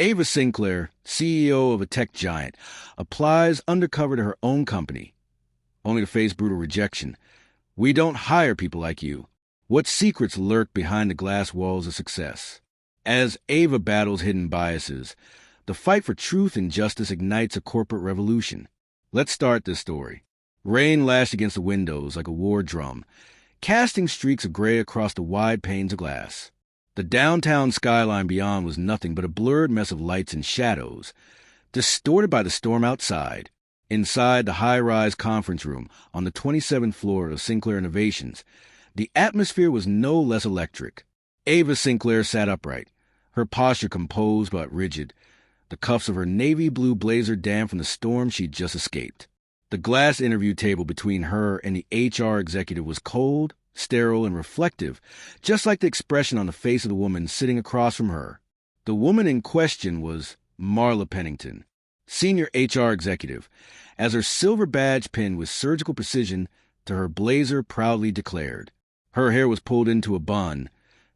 Ava Sinclair, CEO of a tech giant, applies undercover to her own company, only to face brutal rejection. We don't hire people like you. What secrets lurk behind the glass walls of success? As Ava battles hidden biases, the fight for truth and justice ignites a corporate revolution. Let's start this story. Rain lashed against the windows like a war drum, casting streaks of gray across the wide panes of glass. The downtown skyline beyond was nothing but a blurred mess of lights and shadows, distorted by the storm outside. Inside the high-rise conference room on the 27th floor of Sinclair Innovations, the atmosphere was no less electric. Ava Sinclair sat upright, her posture composed but rigid, the cuffs of her navy blue blazer damp from the storm she'd just escaped. The glass interview table between her and the HR executive was cold, sterile, and reflective, just like the expression on the face of the woman sitting across from her. The woman in question was Marla Pennington, senior HR executive, as her silver badge pinned with surgical precision to her blazer proudly declared. Her hair was pulled into a bun,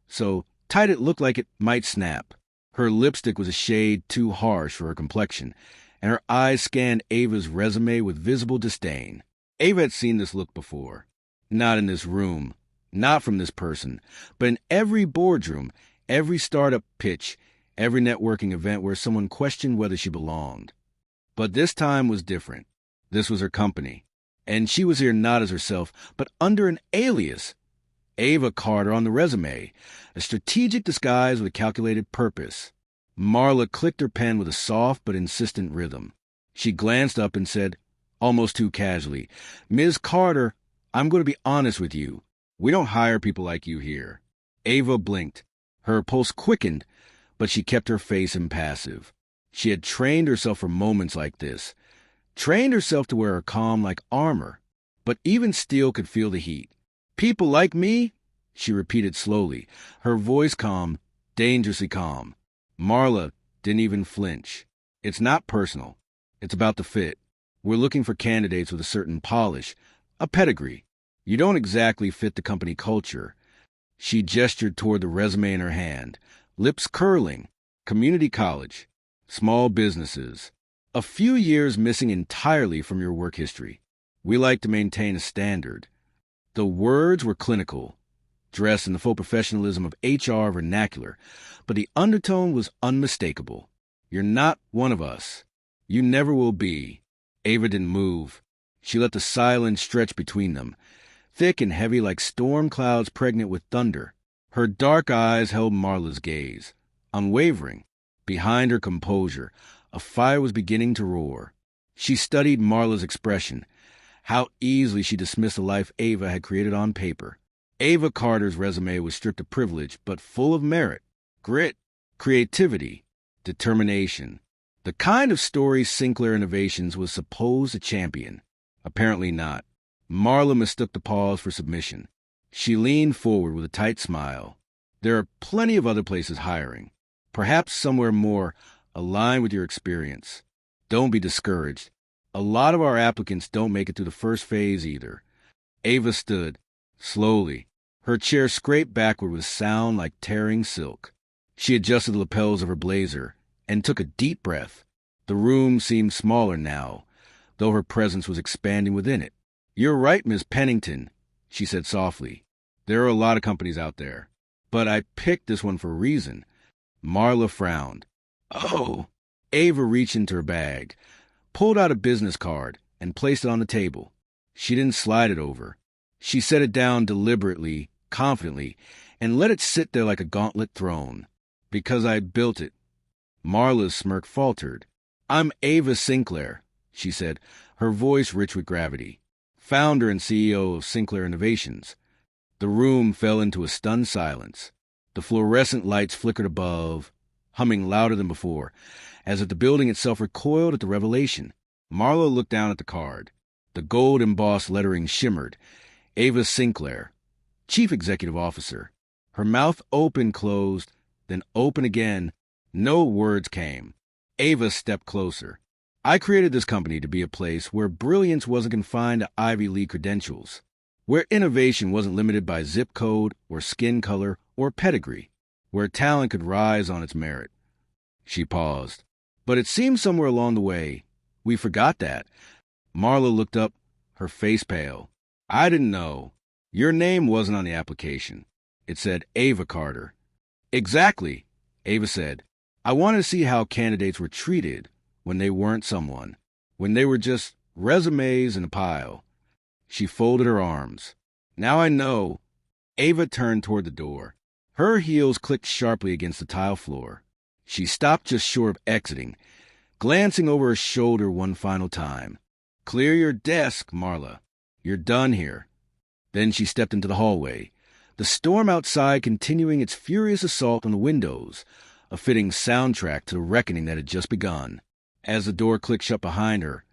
so tight it looked like it might snap. Her lipstick was a shade too harsh for her complexion, and her eyes scanned Ava's resume with visible disdain. Ava had seen this look before. Not in this room, not from this person, but in every boardroom, every startup pitch, every networking event where someone questioned whether she belonged. But this time was different. This was her company, and she was here not as herself, but under an alias. Ava Carter on the resume, a strategic disguise with a calculated purpose. Marla clicked her pen with a soft but insistent rhythm. She glanced up and said, almost too casually, "Ms. Carter, I'm going to be honest with you. We don't hire people like you here." Ava blinked. Her pulse quickened, but she kept her face impassive. She had trained herself for moments like this, trained herself to wear her calm like armor, but even steel could feel the heat. "People like me?" she repeated slowly, her voice calm, dangerously calm. Marla didn't even flinch. "It's not personal. It's about the fit. We're looking for candidates with a certain polish, a pedigree. You don't exactly fit the company culture." She gestured toward the resume in her hand, lips curling. "Community college, small businesses, a few years missing entirely from your work history. We like to maintain a standard." The words were clinical, dressed in the full professionalism of HR vernacular, but the undertone was unmistakable. "You're not one of us. You never will be." Ava didn't move. She let the silence stretch between them, thick and heavy like storm clouds pregnant with thunder. Her dark eyes held Marla's gaze, unwavering. Behind her composure, a fire was beginning to roar. She studied Marla's expression, how easily she dismissed the life Ava had created on paper. Ava Carter's resume was stripped of privilege, but full of merit, grit, creativity, determination. The kind of story Sinclair Innovations was supposed to champion. Apparently not. Marla mistook the pause for submission. She leaned forward with a tight smile. "There are plenty of other places hiring, perhaps somewhere more aligned with your experience. Don't be discouraged. A lot of our applicants don't make it through the first phase either." Ava stood, slowly. Her chair scraped backward with sound like tearing silk. She adjusted the lapels of her blazer and took a deep breath. The room seemed smaller now, though her presence was expanding within it. "You're right, Miss Pennington," she said softly. "There are a lot of companies out there, but I picked this one for a reason." Marla frowned. "Oh." Ava reached into her bag, pulled out a business card, and placed it on the table. She didn't slide it over. She set it down deliberately, confidently, and let it sit there like a gauntlet throne. "Because I built it." Marla's smirk faltered. "I'm Ava Sinclair," she said, her voice rich with gravity. "Founder and CEO of Sinclair Innovations." The room fell into a stunned silence. The fluorescent lights flickered above, humming louder than before, as if the building itself recoiled at the revelation. Marla looked down at the card. The gold-embossed lettering shimmered. Ava Sinclair, Chief Executive Officer. Her mouth closed, then open again. No words came. Ava stepped closer. "I created this company to be a place where brilliance wasn't confined to Ivy League credentials, where innovation wasn't limited by zip code or skin color or pedigree, where talent could rise on its merit." She paused. But it seemed somewhere along the way we forgot that. Marla looked up, her face pale. I didn't know. Your name wasn't on the application. It said Ava Carter. Exactly, Ava said. I wanted to see how candidates were treated when they weren't someone, when they were just resumes in a pile. She folded her arms. Now I know. Ava turned toward the door. Her heels clicked sharply against the tile floor. She stopped just short of exiting, glancing over her shoulder one final time. Clear your desk, Marla. You're done here. Then she stepped into the hallway, the storm outside continuing its furious assault on the windows, a fitting soundtrack to the reckoning that had just begun. As the door clicked shut behind her,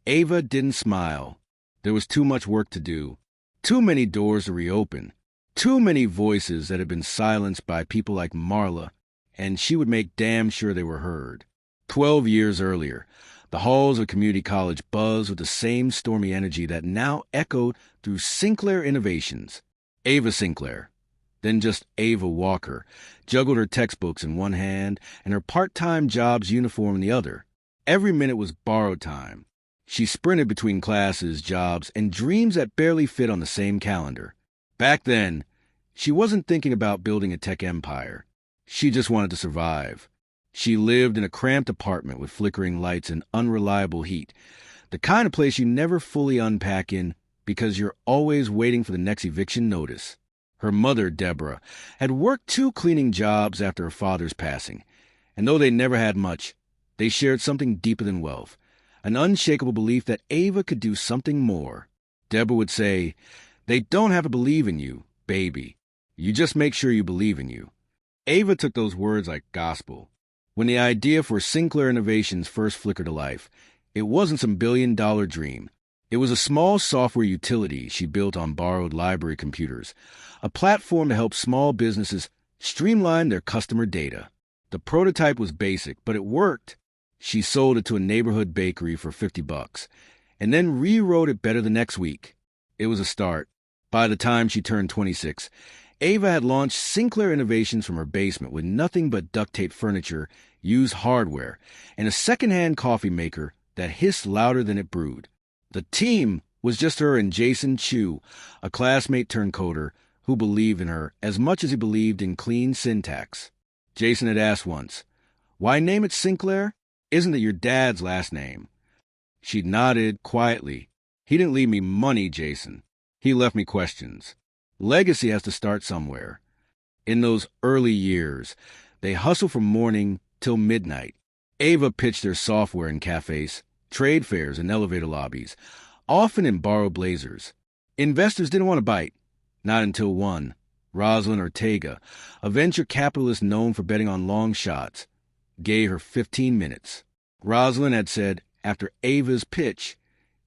Ava didn't smile. There was too much work to do, too many doors to reopen, too many voices that had been silenced by people like Marla, and she would make damn sure they were heard. 12 years earlier, the halls of community college buzzed with the same stormy energy that now echoed through Sinclair Innovations. Ava Sinclair, then just Ava Walker, juggled her textbooks in one hand and her part-time job's uniform in the other. Every minute was borrowed time. She sprinted between classes, jobs, and dreams that barely fit on the same calendar. Back then, she wasn't thinking about building a tech empire. She just wanted to survive. She lived in a cramped apartment with flickering lights and unreliable heat, the kind of place you never fully unpack in because you're always waiting for the next eviction notice. Her mother, Deborah, had worked 2 cleaning jobs after her father's passing, and though they never had much, they shared something deeper than wealth, an unshakable belief that Ava could do something more. Deborah would say, "They don't have to believe in you, baby. You just make sure you believe in you." Ava took those words like gospel. When the idea for Sinclair Innovations first flickered to life, it wasn't some billion-dollar dream. It was a small software utility she built on borrowed library computers, a platform to help small businesses streamline their customer data. The prototype was basic, but it worked. She sold it to a neighborhood bakery for $50, and then rewrote it better the next week. It was a start. By the time she turned 26, Ava had launched Sinclair Innovations from her basement with nothing but duct-tape furniture, used hardware, and a second-hand coffee maker that hissed louder than it brewed. The team was just her and Jason Chu, a classmate turned coder, who believed in her as much as he believed in clean syntax. Jason had asked once, "Why name it Sinclair? Isn't it your dad's last name?" She nodded quietly. "He didn't leave me money, Jason. He left me questions. Legacy has to start somewhere." In those early years, they hustled from morning till midnight. Ava pitched their software in cafes, trade fairs, and elevator lobbies, often in borrowed blazers. Investors didn't want to bite, not until one, Rosalind Ortega, a venture capitalist known for betting on long shots, gave her 15 minutes. Rosalind had said, after Ava's pitch,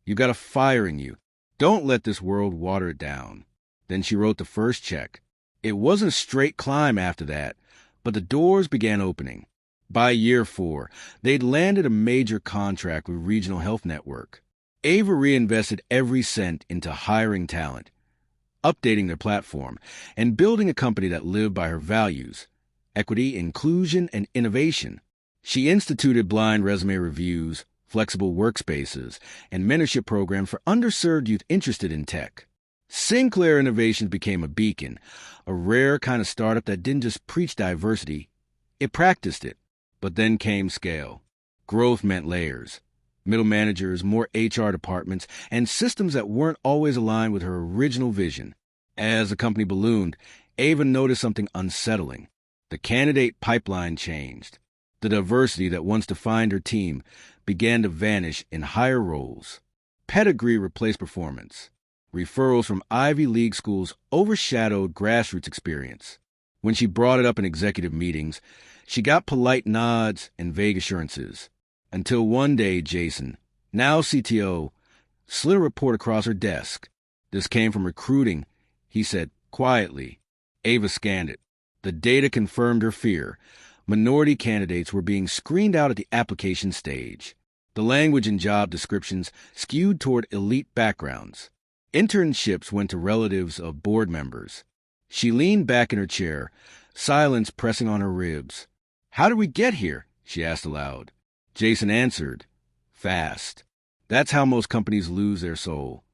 "You got a fire in you. Don't let this world water it down." Then she wrote the first check. It wasn't a straight climb after that, but the doors began opening. By year 4, they'd landed a major contract with Regional Health Network. Ava reinvested every cent into hiring talent, updating their platform, and building a company that lived by her values: equity, inclusion, and innovation. She instituted blind resume reviews, flexible workspaces, and mentorship programs for underserved youth interested in tech. Sinclair Innovations became a beacon, a rare kind of startup that didn't just preach diversity, it practiced it. But then came scale. Growth meant layers, middle managers, more HR departments, and systems that weren't always aligned with her original vision. As the company ballooned, Ava noticed something unsettling. The candidate pipeline changed. The diversity that once defined her team began to vanish in higher roles. Pedigree replaced performance. Referrals from Ivy League schools overshadowed grassroots experience. When she brought it up in executive meetings, she got polite nods and vague assurances. Until one day Jason, now CTO, slid a report across her desk. "This came from recruiting," he said quietly. Ava scanned it. The data confirmed her fear. Minority candidates were being screened out at the application stage. The language in job descriptions skewed toward elite backgrounds. Internships went to relatives of board members. She leaned back in her chair, silence pressing on her ribs. "How did we get here?" she asked aloud. Jason answered, fast. That's how most companies lose their soul.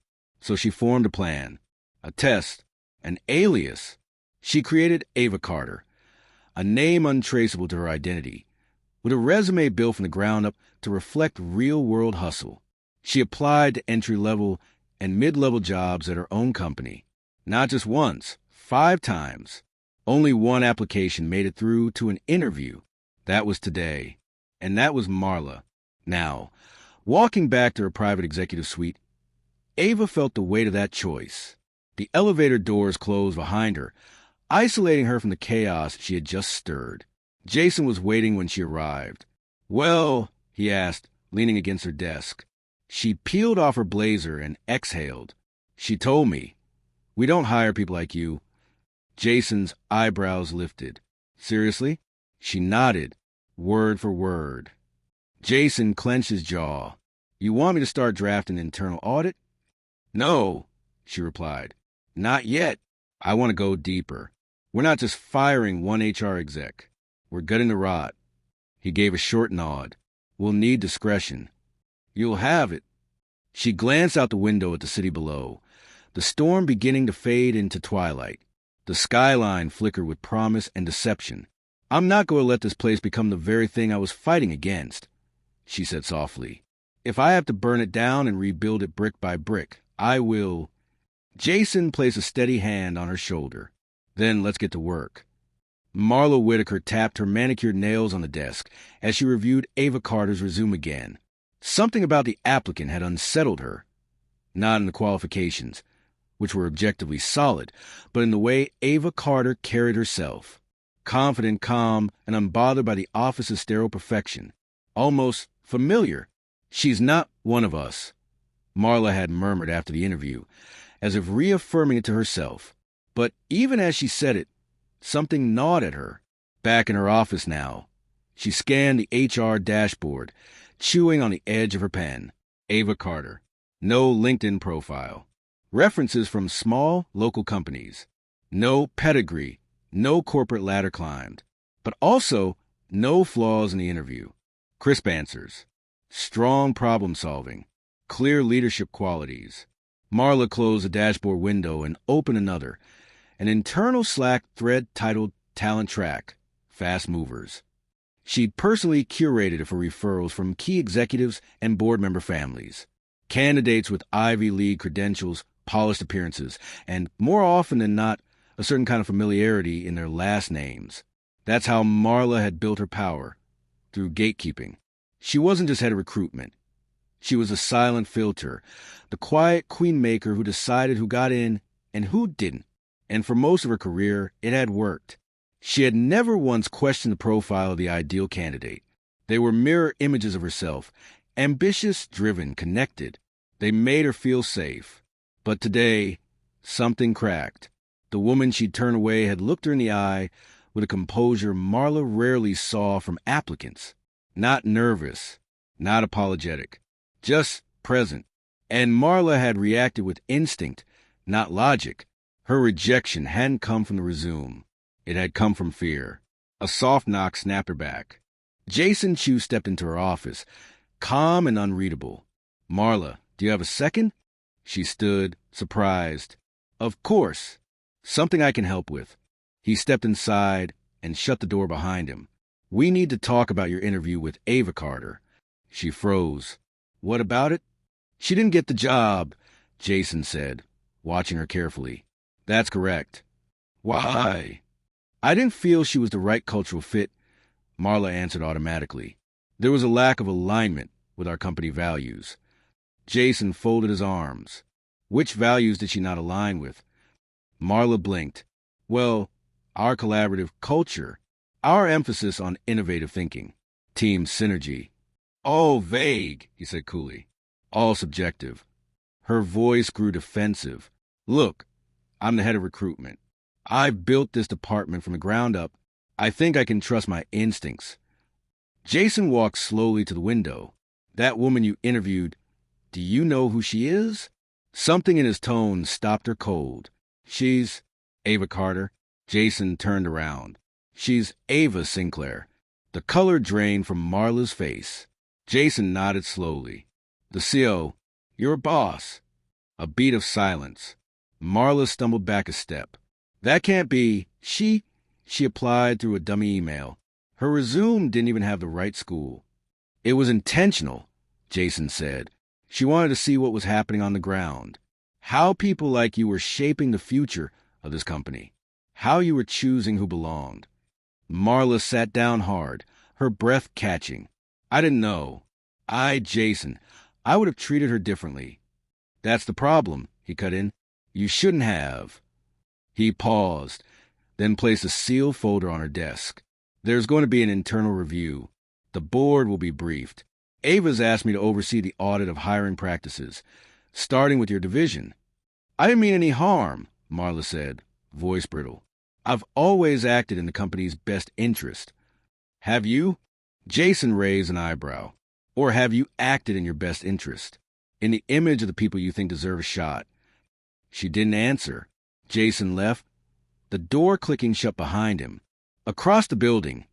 So she formed a plan, a test, an alias. She created Ava Carter, a name untraceable to her identity, with a resume built from the ground up to reflect real-world hustle. She applied to entry-level and mid-level jobs at her own company. Not just once, 5 times. Only one application made it through to an interview. That was today. And that was Marla. Now, walking back to her private executive suite, Ava felt the weight of that choice. The elevator doors closed behind her, isolating her from the chaos she had just stirred. Jason was waiting when she arrived. "Well," he asked, leaning against her desk. She peeled off her blazer and exhaled. "She told me, we don't hire people like you." Jason's eyebrows lifted. "Seriously?" She nodded, word for word. Jason clenched his jaw. "You want me to start drafting an internal audit?" "No," she replied. "Not yet. I want to go deeper. We're not just firing one HR exec. We're gutting the rot." He gave a short nod. "We'll need discretion." "You'll have it." She glanced out the window at the city below, the storm beginning to fade into twilight. The skyline flickered with promise and deception. "I'm not going to let this place become the very thing I was fighting against," she said softly. "If I have to burn it down and rebuild it brick by brick, I will." Jason placed a steady hand on her shoulder. "Then let's get to work." Marla Whitaker tapped her manicured nails on the desk as she reviewed Ava Carter's resume again. Something about the applicant had unsettled her. Not in the qualifications, which were objectively solid, but in the way Ava Carter carried herself. Confident, calm, and unbothered by the office's sterile perfection. Almost familiar. "She's not one of us," Marla had murmured after the interview, as if reaffirming it to herself. But even as she said it, something gnawed at her. Back in her office now, she scanned the HR dashboard, chewing on the edge of her pen. Ava Carter. No LinkedIn profile. References from small, local companies. No pedigree. No corporate ladder climbed. But also, no flaws in the interview. Crisp answers. Strong problem solving. Clear leadership qualities. Marla closed the dashboard window and opened another, an internal Slack thread titled Talent Track, Fast Movers. She'd personally curated it for referrals from key executives and board member families. Candidates with Ivy League credentials, polished appearances, and more often than not, a certain kind of familiarity in their last names. That's how Marla had built her power, through gatekeeping. She wasn't just head of recruitment. She was a silent filter, the quiet queenmaker who decided who got in and who didn't. And for most of her career, it had worked. She had never once questioned the profile of the ideal candidate. They were mirror images of herself, ambitious, driven, connected. They made her feel safe. But today, something cracked. The woman she'd turned away had looked her in the eye with a composure Marla rarely saw from applicants. Not nervous, not apologetic, just present. And Marla had reacted with instinct, not logic. Her rejection hadn't come from the resume. It had come from fear. A soft knock snapped her back. Jason Chu stepped into her office, calm and unreadable. "Marla, do you have a second?" She stood, surprised. "Of course. Something I can help with." He stepped inside and shut the door behind him. "We need to talk about your interview with Ava Carter." She froze. "What about it?" "She didn't get the job," Jason said, watching her carefully. "That's correct." "Why?" "I didn't feel she was the right cultural fit," Marla answered automatically. "There was a lack of alignment with our company values." Jason folded his arms. Which values did she not align with? Marla blinked. "Well, our collaborative culture, our emphasis on innovative thinking, team synergy." "All vague," he said coolly. "All subjective." Her voice grew defensive. "Look, I'm the head of recruitment. I've built this department from the ground up. I think I can trust my instincts." Jason walked slowly to the window. "That woman you interviewed, do you know who she is?" Something in his tone stopped her cold. "She's Ava Carter." Jason turned around. "She's Ava Sinclair. The color drained from Marla's face. Jason nodded slowly. The CO, you're a boss. A beat of silence. Marla stumbled back a step. That can't be. She applied through a dummy email. Her resume didn't even have the right school. It was intentional, Jason said. She wanted to see what was happening on the ground. How people like you were shaping the future of this company. How you were choosing who belonged. Marla sat down hard, her breath catching. I didn't know. Jason, I would have treated her differently. That's the problem, he cut in. You shouldn't have. He paused, then placed a sealed folder on her desk. There's going to be an internal review. The board will be briefed. Ava's asked me to oversee the audit of hiring practices, starting with your division. I didn't mean any harm, Marla said, voice brittle. I've always acted in the company's best interest. Have you? Jason raised an eyebrow. Or have you acted in your best interest? In the image of the people you think deserve a shot? She didn't answer. Jason left, the door clicking shut behind him. Across the building,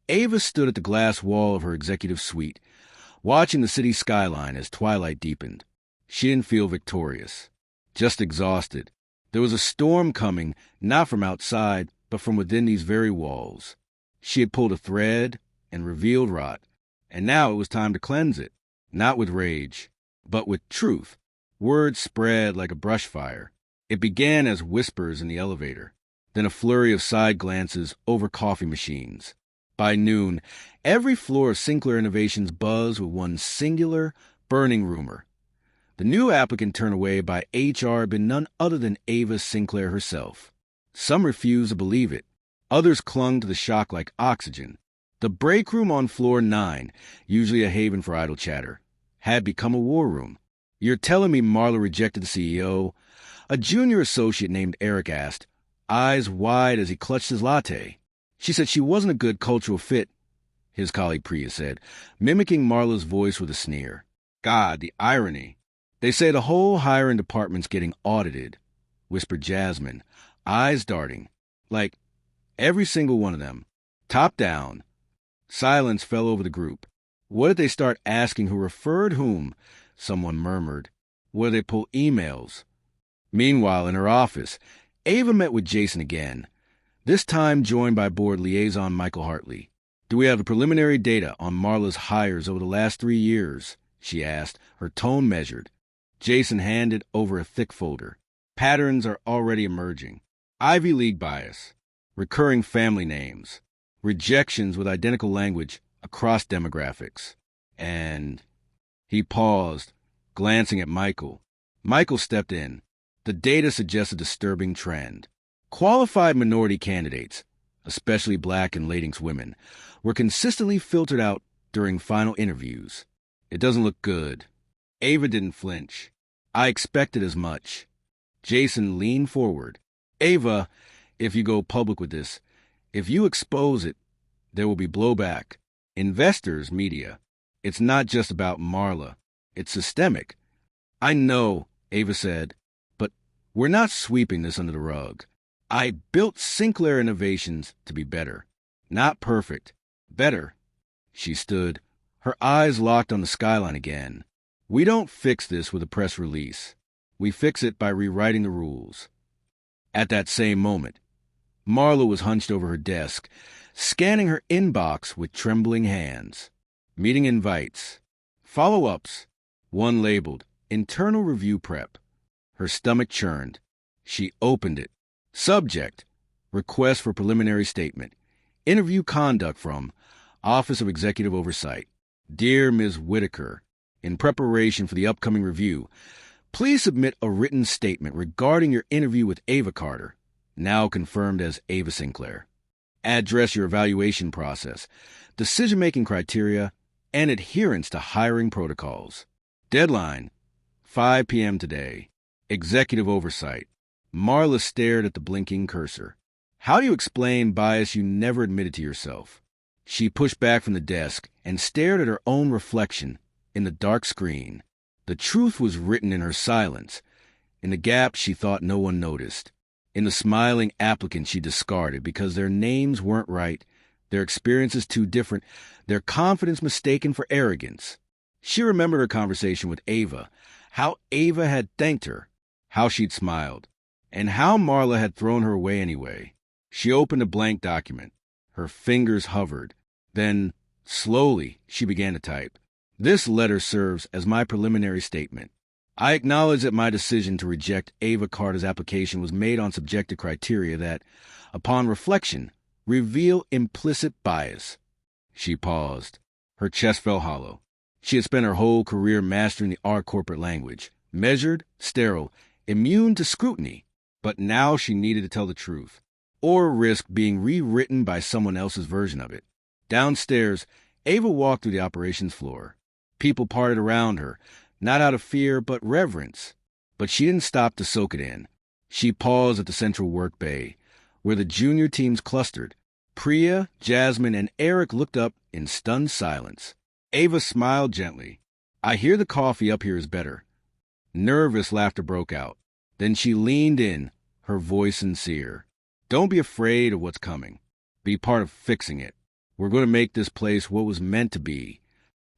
Ava stood at the glass wall of her executive suite, watching the city skyline as twilight deepened. She didn't feel victorious, just exhausted. There was a storm coming, not from outside, but from within these very walls. She had pulled a thread and revealed rot, and now it was time to cleanse it, not with rage, but with truth. Words spread like a brush fire. It began as whispers in the elevator, then a flurry of side glances over coffee machines. By noon, every floor of Sinclair Innovations buzzed with one singular, burning rumor. The new applicant turned away by HR had been none other than Ava Sinclair herself. Some refused to believe it. Others clung to the shock like oxygen. The break room on floor 9, usually a haven for idle chatter, had become a war room. You're telling me Marla rejected the CEO? A junior associate named Eric asked, eyes wide as he clutched his latte. She said she wasn't a good cultural fit, his colleague Priya said, mimicking Marla's voice with a sneer. God, the irony. They say the whole hiring department's getting audited, whispered Jasmine, eyes darting. Like, every single one of them. Top down. Silence fell over the group. What did they start asking who referred whom? Someone murmured. What did they pull emails? Meanwhile, in her office, Ava met with Jason again, this time joined by board liaison Michael Hartley. Do we have the preliminary data on Marla's hires over the last 3 years? She asked, her tone measured. Jason handed over a thick folder. Patterns are already emerging. Ivy League bias, recurring family names, rejections with identical language across demographics. And he paused, glancing at Michael. Michael stepped in. The data suggests a disturbing trend. Qualified minority candidates, especially Black and Latinx women, were consistently filtered out during final interviews. It doesn't look good. Ava didn't flinch. I expected as much. Jason leaned forward. Ava, if you go public with this, if you expose it, there will be blowback. Investors, media. It's not just about Marla. It's systemic. I know, Ava said, but we're not sweeping this under the rug. I built Sinclair Innovations to be better. Not perfect. Better. She stood, her eyes locked on the skyline again. We don't fix this with a press release. We fix it by rewriting the rules. At that same moment, Marla was hunched over her desk, scanning her inbox with trembling hands. Meeting invites. Follow-ups. One labeled, Internal Review Prep. Her stomach churned. She opened it. Subject, Request for Preliminary Statement. Interview Conduct from Office of Executive Oversight. Dear Ms. Whitaker, in preparation for the upcoming review, please submit a written statement regarding your interview with Ava Carter, now confirmed as Ava Sinclair. Address your evaluation process, decision-making criteria, and adherence to hiring protocols. Deadline, 5 p.m. today. Executive Oversight. Marla stared at the blinking cursor. How do you explain bias you never admitted to yourself? She pushed back from the desk and stared at her own reflection in the dark screen. The truth was written in her silence, in the gaps she thought no one noticed, in the smiling applicants she discarded because their names weren't right, their experiences too different, their confidence mistaken for arrogance. She remembered her conversation with Ava, how Ava had thanked her, how she'd smiled, and how Marla had thrown her away anyway. She opened a blank document. Her fingers hovered. Then, slowly, she began to type. This letter serves as my preliminary statement. I acknowledge that my decision to reject Ava Carter's application was made on subjective criteria that, upon reflection, reveal implicit bias. She paused. Her chest felt hollow. She had spent her whole career mastering the art corporate language, measured, sterile, immune to scrutiny. But now she needed to tell the truth, or risk being rewritten by someone else's version of it. Downstairs, Ava walked through the operations floor. People parted around her, not out of fear, but reverence. But she didn't stop to soak it in. She paused at the central work bay, where the junior teams clustered. Priya, Jasmine, and Eric looked up in stunned silence. Ava smiled gently. I hear the coffee up here is better. Nervous laughter broke out. Then she leaned in, her voice sincere. Don't be afraid of what's coming. Be part of fixing it. We're going to make this place what was meant to be.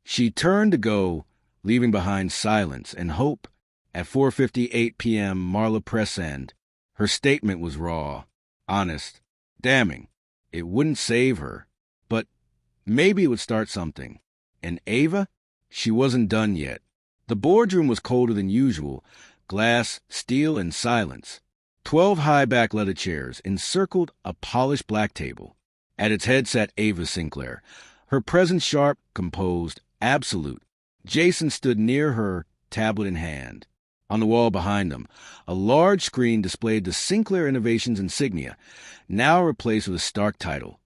She turned to go, leaving behind silence and hope. At 4:58 p.m., Marla press end. Her statement was raw, honest, damning. It wouldn't save her, but maybe it would start something. And Ava? She wasn't done yet. The boardroom was colder than usual, glass, steel, and silence. 12 high-back leather chairs encircled a polished black table. At its head sat Ava Sinclair, her presence sharp, composed, absolute. Jason stood near her, tablet in hand. On the wall behind them, a large screen displayed the Sinclair Innovations insignia, now replaced with a stark title: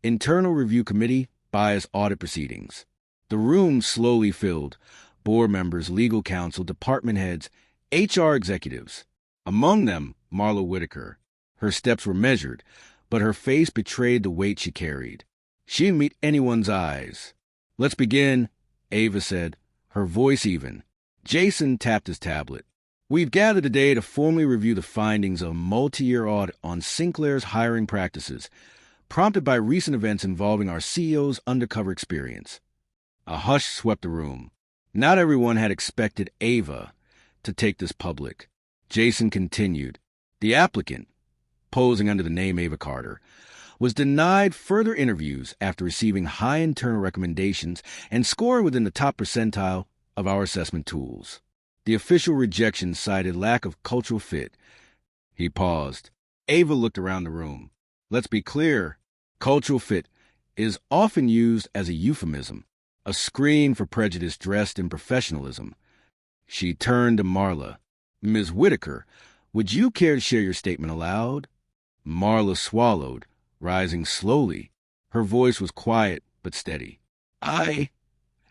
Internal Review Committee, Bias Audit Proceedings. The room slowly filled. Board members, legal counsel, department heads, HR executives. Among them, Marla Whitaker. Her steps were measured, but her face betrayed the weight she carried. She didn't meet anyone's eyes. Let's begin, Ava said, her voice even. Jason tapped his tablet. We've gathered today to formally review the findings of a multi-year audit on Sinclair's hiring practices, prompted by recent events involving our CEO's undercover experience. A hush swept the room. Not everyone had expected Ava to take this public. Jason continued. The applicant, posing under the name Ava Carter, was denied further interviews after receiving high internal recommendations and scoring within the top percentile of our assessment tools. The official rejection cited lack of cultural fit. He paused. Ava looked around the room. Let's be clear. Cultural fit is often used as a euphemism, a screen for prejudice dressed in professionalism. She turned to Marla. Ms. Whitaker, would you care to share your statement aloud? Marla swallowed, rising slowly. Her voice was quiet but steady. I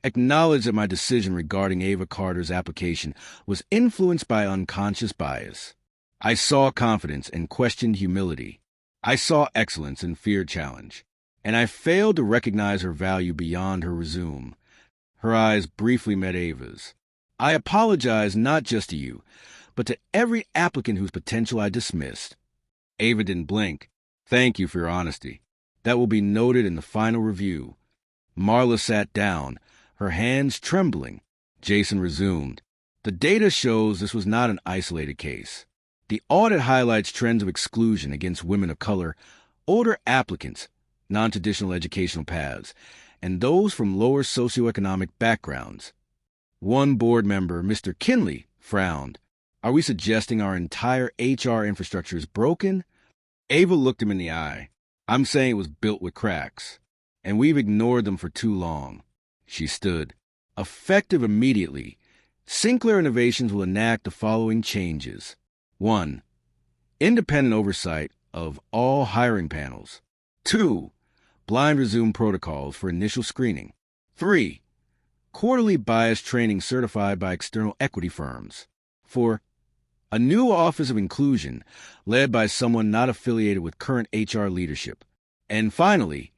acknowledge that my decision regarding Ava Carter's application was influenced by unconscious bias. I saw confidence and questioned humility. I saw excellence and feared challenge. And I failed to recognize her value beyond her resume. Her eyes briefly met Ava's. I apologize not just to you, but to every applicant whose potential I dismissed. Ava didn't blink. Thank you for your honesty. That will be noted in the final review. Marla sat down, her hands trembling. Jason resumed. The data shows this was not an isolated case. The audit highlights trends of exclusion against women of color, older applicants, non-traditional educational paths, and those from lower socioeconomic backgrounds. One board member, Mr. Kinley, frowned. Are we suggesting our entire HR infrastructure is broken? Ava looked him in the eye. I'm saying it was built with cracks, and we've ignored them for too long. She stood. Effective immediately, Sinclair Innovations will enact the following changes. 1. Independent oversight of all hiring panels. 2. Blind resume protocols for initial screening. 3. Quarterly bias training certified by external equity firms. 4. A new Office of Inclusion led by someone not affiliated with current HR leadership. And finally,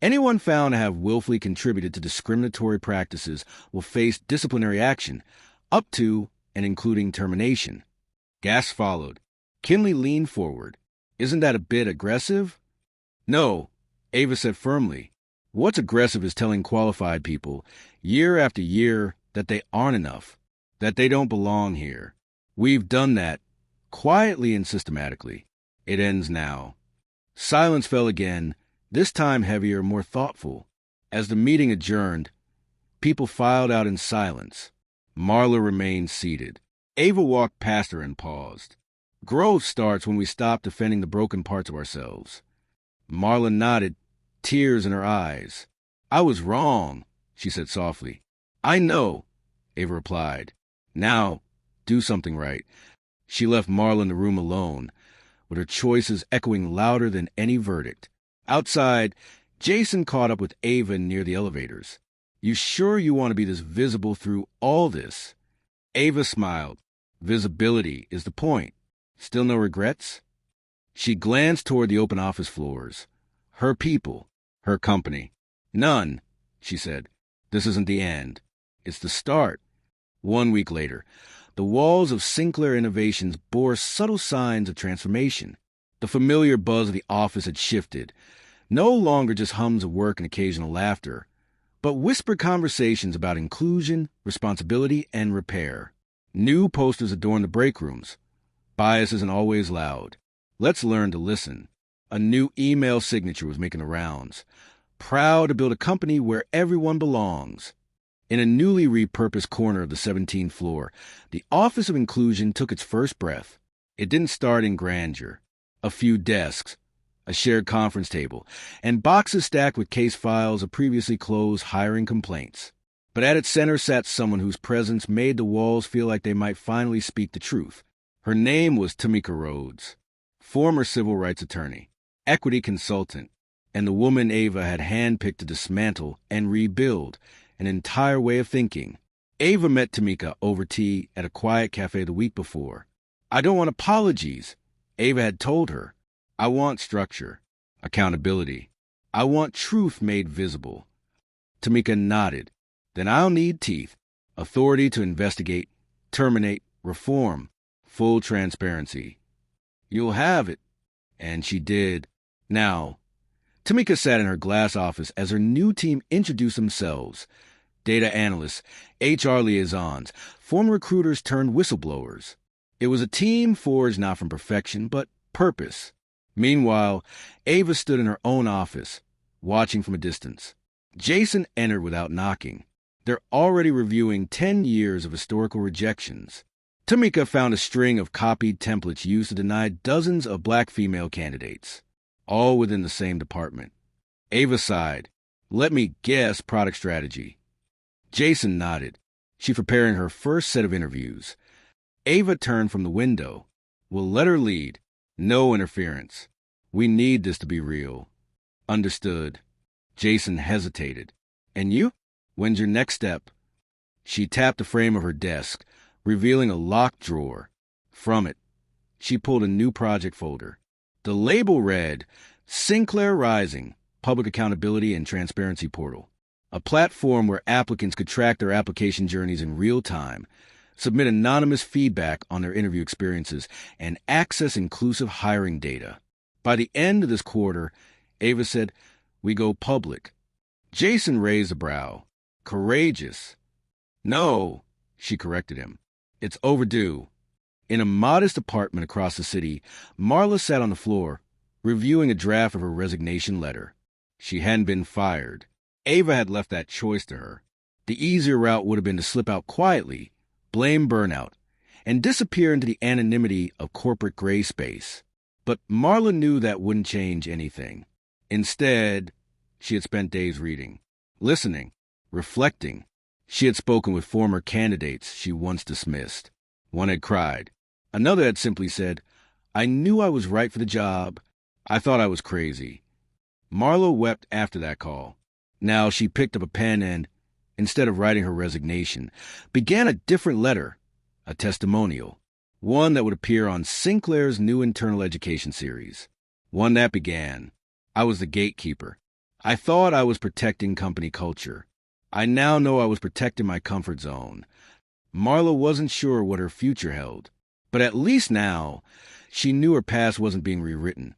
anyone found to have willfully contributed to discriminatory practices will face disciplinary action, up to and including termination. Gasps followed. Kinley leaned forward. Isn't that a bit aggressive? No, Ava said firmly. What's aggressive is telling qualified people, year after year, that they aren't enough, that they don't belong here. We've done that, quietly and systematically. It ends now. Silence fell again, this time heavier, more thoughtful. As the meeting adjourned, people filed out in silence. Marla remained seated. Ava walked past her and paused. Growth starts when we stop defending the broken parts of ourselves. Marla nodded, tears in her eyes. I was wrong, she said softly. I know, Ava replied. Now, do something right. She left Marla in the room alone, with her choices echoing louder than any verdict. Outside, Jason caught up with Ava near the elevators. You sure you want to be this visible through all this? Ava smiled. Visibility is the point. Still no regrets? She glanced toward the open office floors. Her people, her company. None, she said. This isn't the end. It's the start. 1 week later, the walls of Sinclair Innovations bore subtle signs of transformation. The familiar buzz of the office had shifted. No longer just hums of work and occasional laughter, but whispered conversations about inclusion, responsibility, and repair. New posters adorned the break rooms. Bias isn't always loud. Let's learn to listen. A new email signature was making the rounds. Proud to build a company where everyone belongs. In a newly repurposed corner of the 17th floor, the Office of Inclusion took its first breath. It didn't start in grandeur. A few desks, a shared conference table, and boxes stacked with case files of previously closed hiring complaints. But at its center sat someone whose presence made the walls feel like they might finally speak the truth. Her name was Tamika Rhodes, former civil rights attorney, equity consultant, and the woman Ava had handpicked to dismantle and rebuild an entire way of thinking. Ava met Tamika over tea at a quiet cafe the week before. I don't want apologies, Ava had told her. I want structure, accountability. I want truth made visible. Tamika nodded. Then I'll need teeth, authority to investigate, terminate, reform, full transparency. You'll have it. And she did. Now, Tamika sat in her glass office as her new team introduced themselves. Data analysts, HR liaisons, former recruiters turned whistleblowers. It was a team forged not from perfection, but purpose. Meanwhile, Ava stood in her own office, watching from a distance. Jason entered without knocking. They're already reviewing 10 years of historical rejections. Tamika found a string of copied templates used to deny dozens of black female candidates, all within the same department. Ava sighed. Let me guess, product strategy. Jason nodded. She's preparing her first set of interviews. Ava turned from the window. We'll let her lead. No interference. We need this to be real. Understood. Jason hesitated. And you? When's your next step? She tapped the frame of her desk, revealing a locked drawer. From it, she pulled a new project folder. The label read, Sinclair Rising, Public Accountability and Transparency Portal, a platform where applicants could track their application journeys in real time, submit anonymous feedback on their interview experiences, and access inclusive hiring data. By the end of this quarter, Ava said, we go public. Jason raised a brow. Courageous. No, she corrected him. It's overdue. In a modest apartment across the city, Marla sat on the floor, reviewing a draft of her resignation letter. She hadn't been fired. Ava had left that choice to her. The easier route would have been to slip out quietly, blame burnout, and disappear into the anonymity of corporate gray space. But Marla knew that wouldn't change anything. Instead, she had spent days reading, listening, reflecting. She had spoken with former candidates she once dismissed. One had cried. Another had simply said, I knew I was right for the job. I thought I was crazy. Marla wept after that call. Now she picked up a pen and, instead of writing her resignation, began a different letter, a testimonial, one that would appear on Sinclair's new internal education series. One that began, I was the gatekeeper. I thought I was protecting company culture. I now know I was protecting my comfort zone. Marla wasn't sure what her future held, but at least now, she knew her past wasn't being rewritten.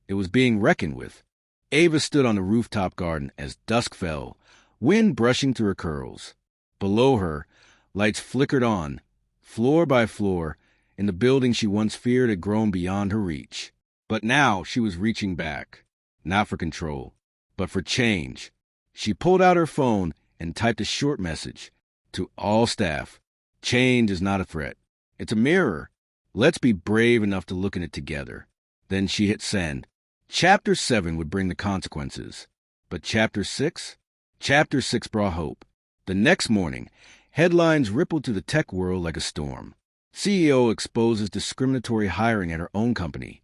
It was being reckoned with. Ava stood on the rooftop garden as dusk fell, wind brushing through her curls. Below her, lights flickered on, floor by floor, in the building she once feared had grown beyond her reach. But now she was reaching back, not for control, but for change. She pulled out her phone and typed a short message. To all staff, change is not a threat. It's a mirror. Let's be brave enough to look in it together. Then she hit send. Chapter 7 would bring the consequences. But Chapter 6? Chapter 6 brought hope. The next morning, headlines rippled through the tech world like a storm. CEO exposes discriminatory hiring at her own company.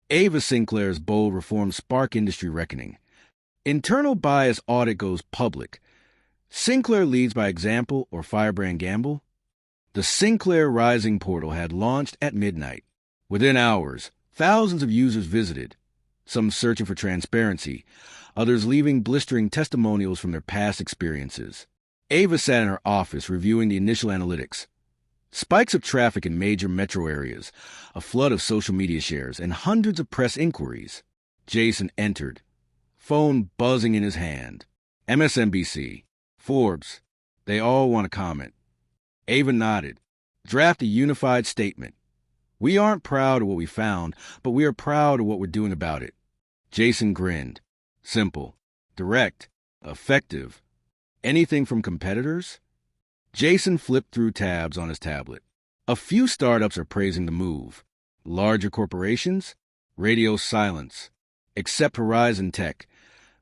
Ava Sinclair's bold reforms spark industry reckoning. Internal bias audit goes public. Sinclair leads by example or firebrand gamble? The Sinclair Rising portal had launched at midnight. Within hours, thousands of users visited, some searching for transparency, others leaving blistering testimonials from their past experiences. Ava sat in her office reviewing the initial analytics. Spikes of traffic in major metro areas, a flood of social media shares, and hundreds of press inquiries. Jason entered, phone buzzing in his hand. MSNBC, Forbes, they all want to comment. Ava nodded. Draft a unified statement. We aren't proud of what we found, but we are proud of what we're doing about it. Jason grinned. Simple, direct, effective. Anything from competitors? Jason flipped through tabs on his tablet. A few startups are praising the move. Larger corporations? Radio silence. Except Horizon Tech.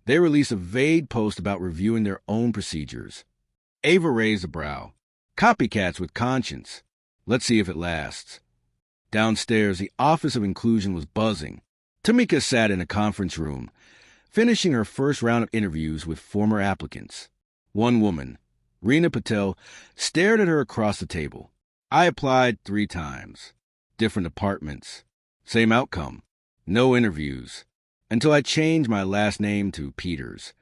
They released a vague post about reviewing their own procedures. Ava raised a brow. Copycats with conscience. Let's see if it lasts. Downstairs, the Office of Inclusion was buzzing. Tamika sat in a conference room, finishing her first round of interviews with former applicants. One woman, Reena Patel, stared at her across the table. I applied 3 times. Different departments. Same outcome. No interviews. Until I changed my last name to Peters.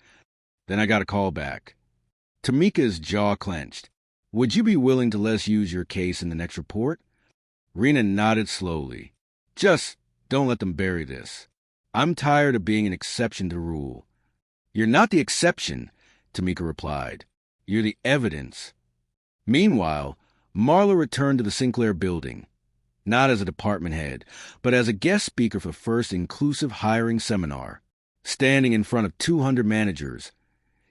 Then I got a call back. Tamika's jaw clenched. Would you be willing to let us use your case in the next report? Reena nodded slowly. Just don't let them bury this. I'm tired of being an exception to rule. You're not the exception, Tamika replied. You're the evidence. Meanwhile, Marla returned to the Sinclair building, not as a department head, but as a guest speaker for the first inclusive hiring seminar. Standing in front of 200 managers,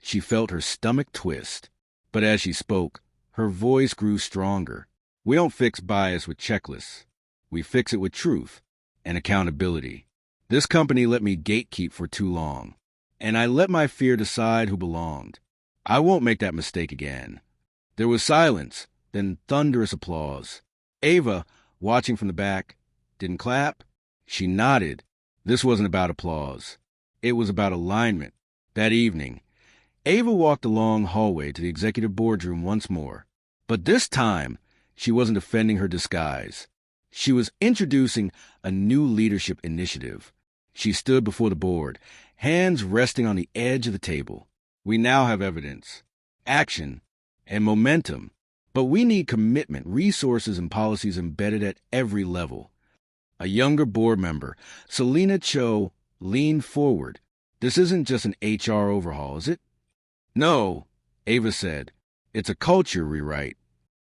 she felt her stomach twist. But as she spoke, her voice grew stronger. We don't fix bias with checklists. We fix it with truth and accountability. This company let me gatekeep for too long, and I let my fear decide who belonged. I won't make that mistake again. There was silence, then thunderous applause. Ava, watching from the back, didn't clap. She nodded. This wasn't about applause. It was about alignment. That evening, Ava walked the long hallway to the executive boardroom once more. But this time, she wasn't defending her disguise. She was introducing a new leadership initiative. She stood before the board, hands resting on the edge of the table. We now have evidence, action, and momentum, but we need commitment, resources, and policies embedded at every level. A younger board member, Selena Cho, leaned forward. This isn't just an HR overhaul, is it? No, Ava said. It's a culture rewrite.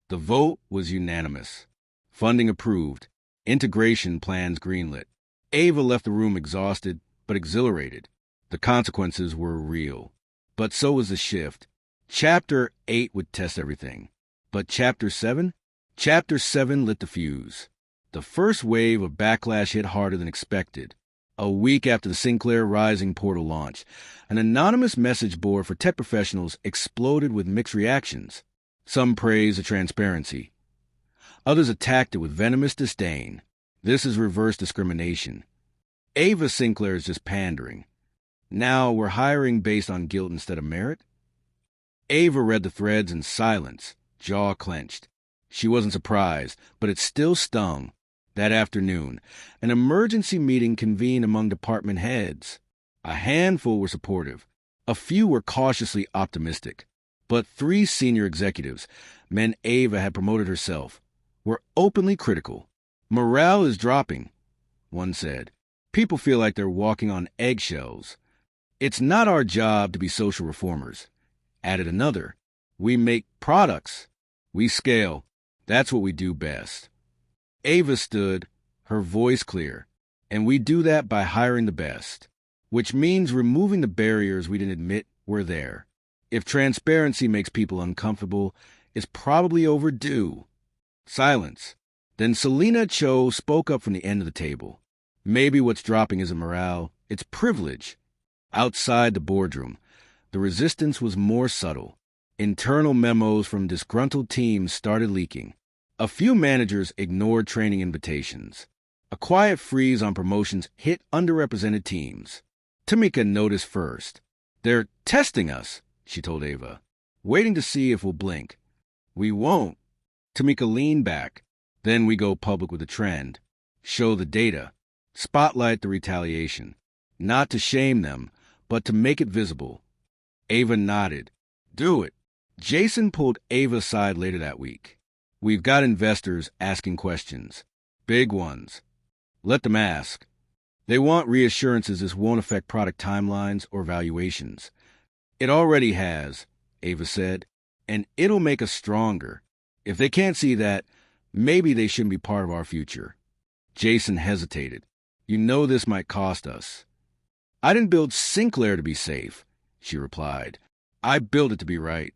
The vote was unanimous. Funding approved. Integration plans greenlit. Ava left the room exhausted, but exhilarated. The consequences were real. But so was the shift. Chapter 8 would test everything. But Chapter 7? Chapter 7 lit the fuse. The first wave of backlash hit harder than expected. A week after the Sinclair Rising portal launched, an anonymous message board for tech professionals exploded with mixed reactions. Some praised the transparency. Others attacked it with venomous disdain. This is reverse discrimination. Ava Sinclair is just pandering. Now we're hiring based on guilt instead of merit? Ava read the threads in silence, jaw clenched. She wasn't surprised, but it still stung. That afternoon, an emergency meeting convened among department heads. A handful were supportive. A few were cautiously optimistic. But 3 senior executives, men Ava had promoted herself, were openly critical. Morale is dropping, one said. People feel like they're walking on eggshells. It's not our job to be social reformers. Added another. We make products. We scale. That's what we do best. Ava stood, her voice clear. And we do that by hiring the best, which means removing the barriers we didn't admit were there. If transparency makes people uncomfortable, it's probably overdue. Silence. Then Selena Cho spoke up from the end of the table. Maybe what's dropping isn't morale, it's privilege. Outside the boardroom, the resistance was more subtle. Internal memos from disgruntled teams started leaking. A few managers ignored training invitations. A quiet freeze on promotions hit underrepresented teams. Tamika noticed first. They're testing us, she told Ava, waiting to see if we'll blink. We won't. Tamika leaned back. Then we go public with the trend. Show the data. Spotlight the retaliation. Not to shame them, but to make it visible. Ava nodded. Do it. Jason pulled Ava aside later that week. We've got investors asking questions. Big ones. Let them ask. They want reassurances this won't affect product timelines or valuations. It already has, Ava said, and it'll make us stronger. If they can't see that, maybe they shouldn't be part of our future. Jason hesitated. You know this might cost us. I didn't build Sinclair to be safe, she replied. I built it to be right.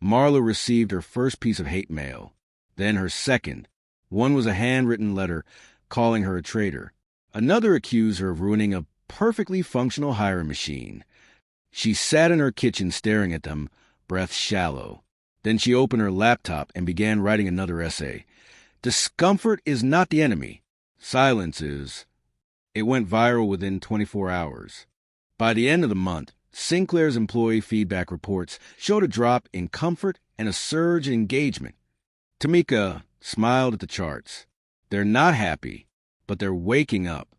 Marla received her first piece of hate mail, then her second. One was a handwritten letter calling her a traitor. Another accused her of ruining a perfectly functional hiring machine. She sat in her kitchen staring at them, breath shallow. Then she opened her laptop and began writing another essay. Discomfort is not the enemy. Silence is. It went viral within 24 hours. By the end of the month, Sinclair's employee feedback reports showed a drop in comfort and a surge in engagement. Tamika smiled at the charts. They're not happy, but they're waking up.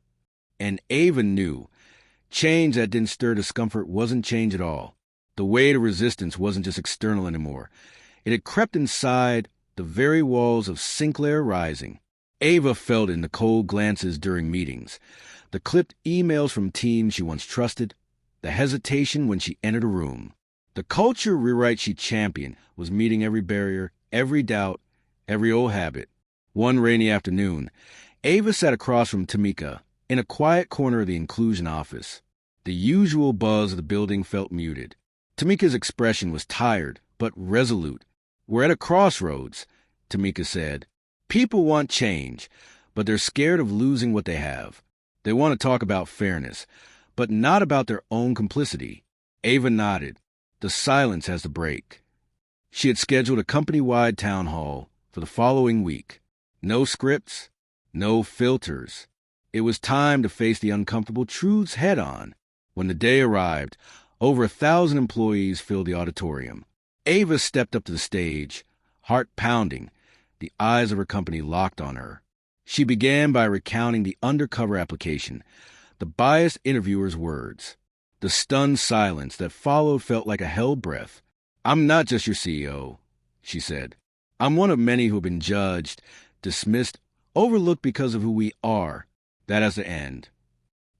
And Ava knew. Change that didn't stir discomfort wasn't change at all. The weight of resistance wasn't just external anymore. It had crept inside the very walls of Sinclair Rising. Ava felt it in the cold glances during meetings, the clipped emails from teams she once trusted, the hesitation when she entered a room. The culture rewrite she championed was meeting every barrier, every doubt, every old habit. One rainy afternoon, Ava sat across from Tamika in a quiet corner of the inclusion office. The usual buzz of the building felt muted. Tamika's expression was tired, but resolute. We're at a crossroads, Tamika said. People want change, but they're scared of losing what they have. They want to talk about fairness, but not about their own complicity. Ava nodded. The silence has to break. She had scheduled a company-wide town hall for the following week. No scripts, no filters. It was time to face the uncomfortable truths head-on. When the day arrived, over 1,000 employees filled the auditorium. Ava stepped up to the stage, heart pounding, the eyes of her company locked on her. She began by recounting the Undercover application, the biased interviewer's words. The stunned silence that followed felt like a held breath. I'm not just your CEO, she said. I'm one of many who have been judged, dismissed, overlooked because of who we are. That has to end.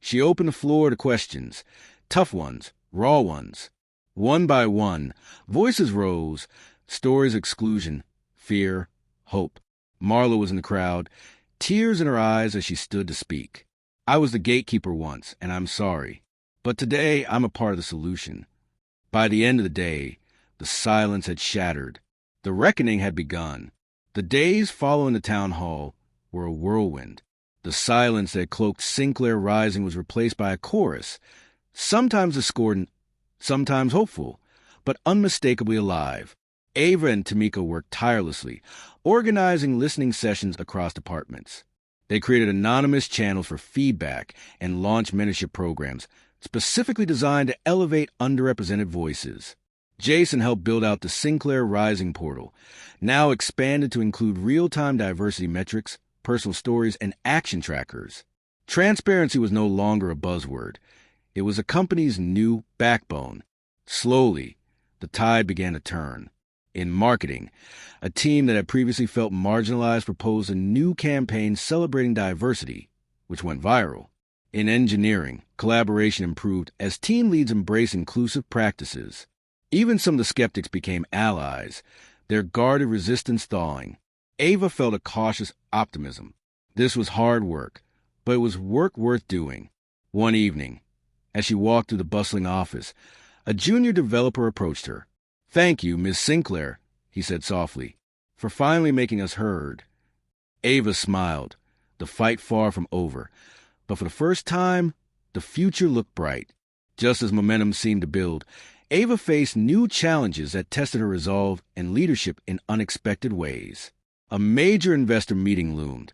She opened the floor to questions, tough ones, raw ones. One by one, voices rose, stories of exclusion, fear, hope. Marla was in the crowd, tears in her eyes as she stood to speak. I was the gatekeeper once, and I'm sorry. But today, I'm a part of the solution. By the end of the day, the silence had shattered. The reckoning had begun. The days following the town hall were a whirlwind. The silence that cloaked Sinclair Rising was replaced by a chorus, sometimes discordant, sometimes hopeful, but unmistakably alive. Ava and Tamika worked tirelessly, organizing listening sessions across departments. They created anonymous channels for feedback and launched mentorship programs specifically designed to elevate underrepresented voices. Jason helped build out the Sinclair Rising portal, now expanded to include real-time diversity metrics, personal stories, and action trackers. Transparency was no longer a buzzword. It was a company's new backbone. Slowly, the tide began to turn. In marketing, a team that had previously felt marginalized proposed a new campaign celebrating diversity, which went viral. In engineering, collaboration improved as team leads embraced inclusive practices. Even some of the skeptics became allies, their guarded resistance thawing. Ava felt a cautious optimism. This was hard work, but it was work worth doing. One evening, as she walked through the bustling office, a junior developer approached her. "Thank you, Miss Sinclair," he said softly, "for finally making us heard." Ava smiled, the fight far from over. But for the first time, the future looked bright. Just as momentum seemed to build, Ava faced new challenges that tested her resolve and leadership in unexpected ways. A major investor meeting loomed,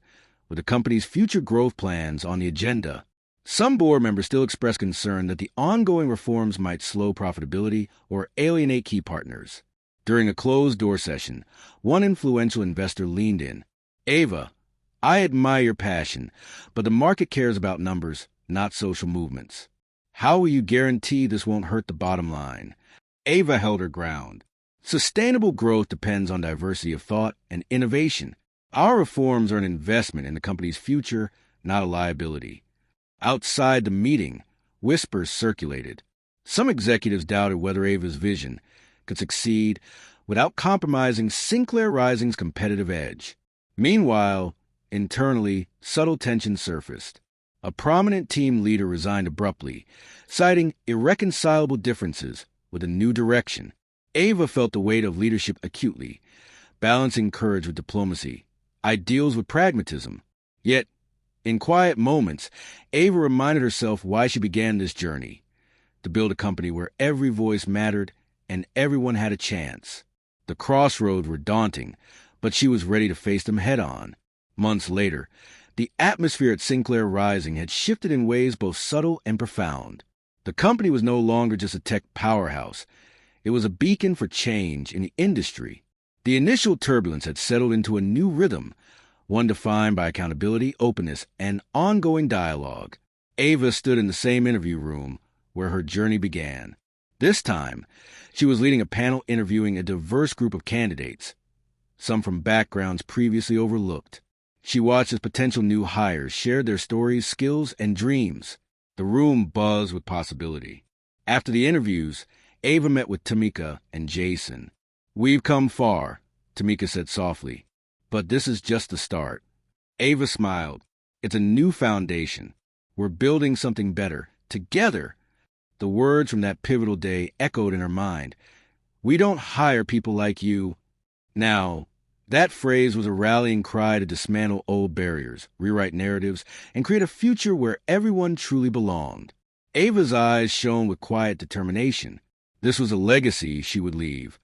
with the company's future growth plans on the agenda. Some board members still expressed concern that the ongoing reforms might slow profitability or alienate key partners. During a closed-door session, one influential investor leaned in. "Ava, I admire your passion, but the market cares about numbers, not social movements. How will you guarantee this won't hurt the bottom line?" Ava held her ground. "Sustainable growth depends on diversity of thought and innovation. Our reforms are an investment in the company's future, not a liability." Outside the meeting, whispers circulated. Some executives doubted whether Ava's vision could succeed without compromising Sinclair Rising's competitive edge. Meanwhile, internally, subtle tension surfaced. A prominent team leader resigned abruptly, citing irreconcilable differences with a new direction. Ava felt the weight of leadership acutely, balancing courage with diplomacy, ideals with pragmatism. Yet, in quiet moments, Ava reminded herself why she began this journey: to build a company where every voice mattered and everyone had a chance. The crossroads were daunting, but she was ready to face them head-on. Months later, the atmosphere at Sinclair Rising had shifted in ways both subtle and profound. The company was no longer just a tech powerhouse. It was a beacon for change in the industry. The initial turbulence had settled into a new rhythm, one defined by accountability, openness, and ongoing dialogue. Ava stood in the same interview room where her journey began. This time, she was leading a panel interviewing a diverse group of candidates, some from backgrounds previously overlooked. She watched as potential new hires shared their stories, skills, and dreams. The room buzzed with possibility. After the interviews, Ava met with Tamika and Jason. "We've come far," Tamika said softly, "but this is just the start." Ava smiled. "It's a new foundation. We're building something better, together." The words from that pivotal day echoed in her mind. "We don't hire people like you." Now, that phrase was a rallying cry to dismantle old barriers, rewrite narratives, and create a future where everyone truly belonged. Ava's eyes shone with quiet determination. This was a legacy she would leave,